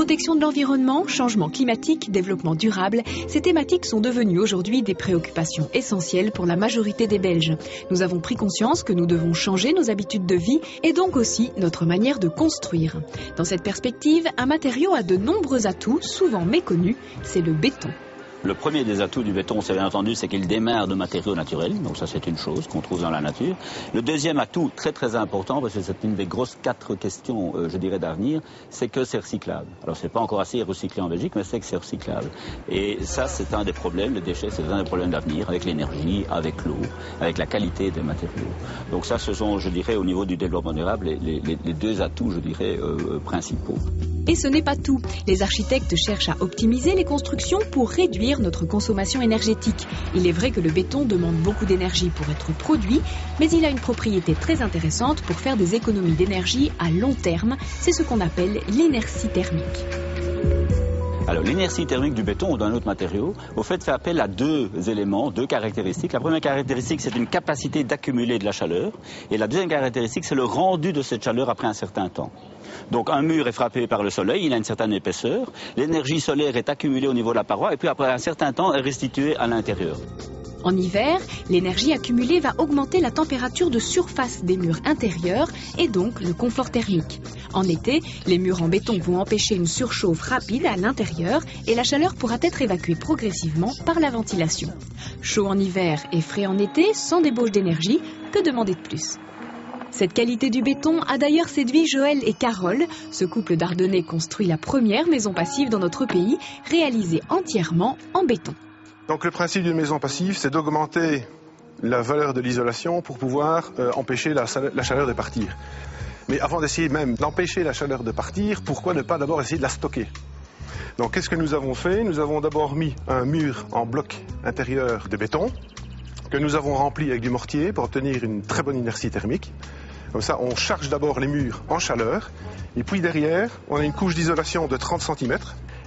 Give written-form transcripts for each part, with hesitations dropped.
Protection de l'environnement, changement climatique, développement durable, ces thématiques sont devenues aujourd'hui des préoccupations essentielles pour la majorité des Belges. Nous avons pris conscience que nous devons changer nos habitudes de vie et donc aussi notre manière de construire. Dans cette perspective, un matériau a de nombreux atouts, souvent méconnus, c'est le béton. Le premier des atouts du béton, c'est bien entendu, c'est qu'il démarre de matériaux naturels. Donc ça, c'est une chose qu'on trouve dans la nature. Le deuxième atout, très très important, parce que c'est une des grosses 4 questions, je dirais, d'avenir, c'est que c'est recyclable. Alors c'est pas encore assez recyclé en Belgique, mais c'est que c'est recyclable. Et ça, c'est un des problèmes, les déchets, c'est un des problèmes d'avenir, avec l'énergie, avec l'eau, avec la qualité des matériaux. Donc ça, ce sont, je dirais, au niveau du développement durable, les 2 atouts, je dirais, principaux. Et ce n'est pas tout. Les architectes cherchent à optimiser les constructions pour réduire notre consommation énergétique. Il est vrai que le béton demande beaucoup d'énergie pour être produit, mais il a une propriété très intéressante pour faire des économies d'énergie à long terme. C'est ce qu'on appelle l'inertie thermique. Alors l'inertie thermique du béton ou d'un autre matériau, au fait, fait appel à 2 éléments, 2 caractéristiques. La première caractéristique, c'est une capacité d'accumuler de la chaleur. Et la deuxième caractéristique, c'est le rendu de cette chaleur après un certain temps. Donc un mur est frappé par le soleil, il a une certaine épaisseur, l'énergie solaire est accumulée au niveau de la paroi et puis après un certain temps est restituée à l'intérieur. En hiver, l'énergie accumulée va augmenter la température de surface des murs intérieurs et donc le confort thermique. En été, les murs en béton vont empêcher une surchauffe rapide à l'intérieur et la chaleur pourra être évacuée progressivement par la ventilation. Chaud en hiver et frais en été, sans débauche d'énergie, que demander de plus ? Cette qualité du béton a d'ailleurs séduit Joël et Carole. Ce couple d'Ardennais construit la première maison passive dans notre pays, réalisée entièrement en béton. Donc le principe d'une maison passive, c'est d'augmenter la valeur de l'isolation pour pouvoir empêcher la chaleur de partir. Mais avant d'essayer même d'empêcher la chaleur de partir, pourquoi ne pas d'abord essayer de la stocker ? Donc qu'est-ce que nous avons fait ? Nous avons d'abord mis un mur en bloc intérieur de béton, que nous avons rempli avec du mortier pour obtenir une très bonne inertie thermique. Comme ça, on charge d'abord les murs en chaleur, et puis derrière, on a une couche d'isolation de 30 cm.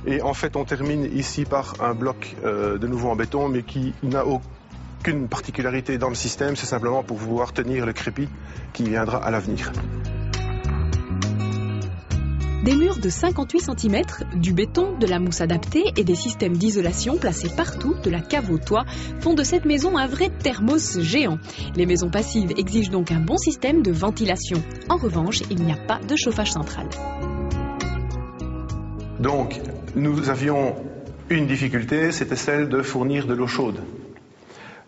Et en fait, on termine ici par un bloc de nouveau en béton, mais qui n'a aucune particularité dans le système, c'est simplement pour pouvoir tenir le crépi qui viendra à l'avenir. Des murs de 58 cm, du béton, de la mousse adaptée et des systèmes d'isolation placés partout, de la cave au toit, font de cette maison un vrai thermos géant. Les maisons passives exigent donc un bon système de ventilation. En revanche, il n'y a pas de chauffage central. Donc, nous avions une difficulté, c'était celle de fournir de l'eau chaude.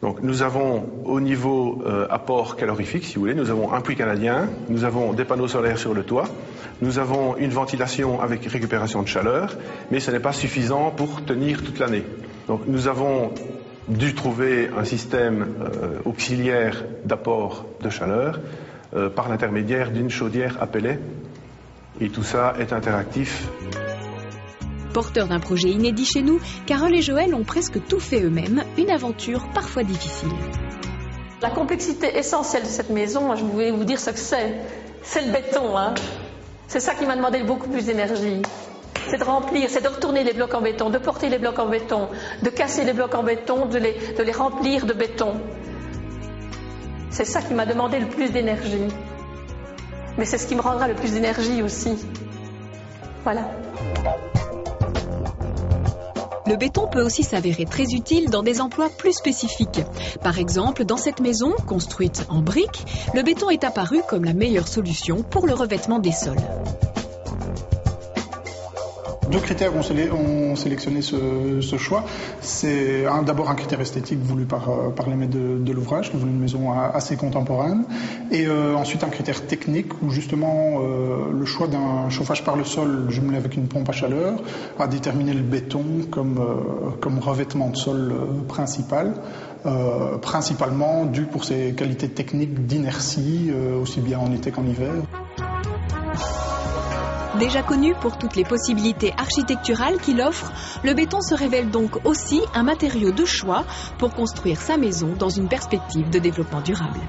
Donc nous avons au niveau apport calorifique, si vous voulez, nous avons un puits canadien, nous avons des panneaux solaires sur le toit, nous avons une ventilation avec récupération de chaleur, mais ce n'est pas suffisant pour tenir toute l'année. Donc nous avons dû trouver un système auxiliaire d'apport de chaleur par l'intermédiaire d'une chaudière à pellets, et tout ça est interactif. Porteurs d'un projet inédit chez nous, Carole et Joël ont presque tout fait eux-mêmes, une aventure parfois difficile. La complexité essentielle de cette maison, je voulais vous dire ce que c'est le béton. C'est ça qui m'a demandé beaucoup plus d'énergie. C'est de remplir, c'est de retourner les blocs en béton, de porter les blocs en béton, de casser les blocs en béton, de les remplir de béton. C'est ça qui m'a demandé le plus d'énergie. Mais c'est ce qui me rendra le plus d'énergie aussi. Voilà. Le béton peut aussi s'avérer très utile dans des emplois plus spécifiques. Par exemple, dans cette maison, construite en briques, le béton est apparu comme la meilleure solution pour le revêtement des sols. 2 critères ont sélectionné ce choix. C'est d'abord un critère esthétique voulu par les maîtres de l'ouvrage, qui voulaient une maison assez contemporaine. Et ensuite un critère technique où justement le choix d'un chauffage par le sol jumelé avec une pompe à chaleur a déterminé le béton comme revêtement de sol principal. Principalement dû pour ses qualités techniques d'inertie, aussi bien en été qu'en hiver. Déjà connu pour toutes les possibilités architecturales qu'il offre, le béton se révèle donc aussi un matériau de choix pour construire sa maison dans une perspective de développement durable.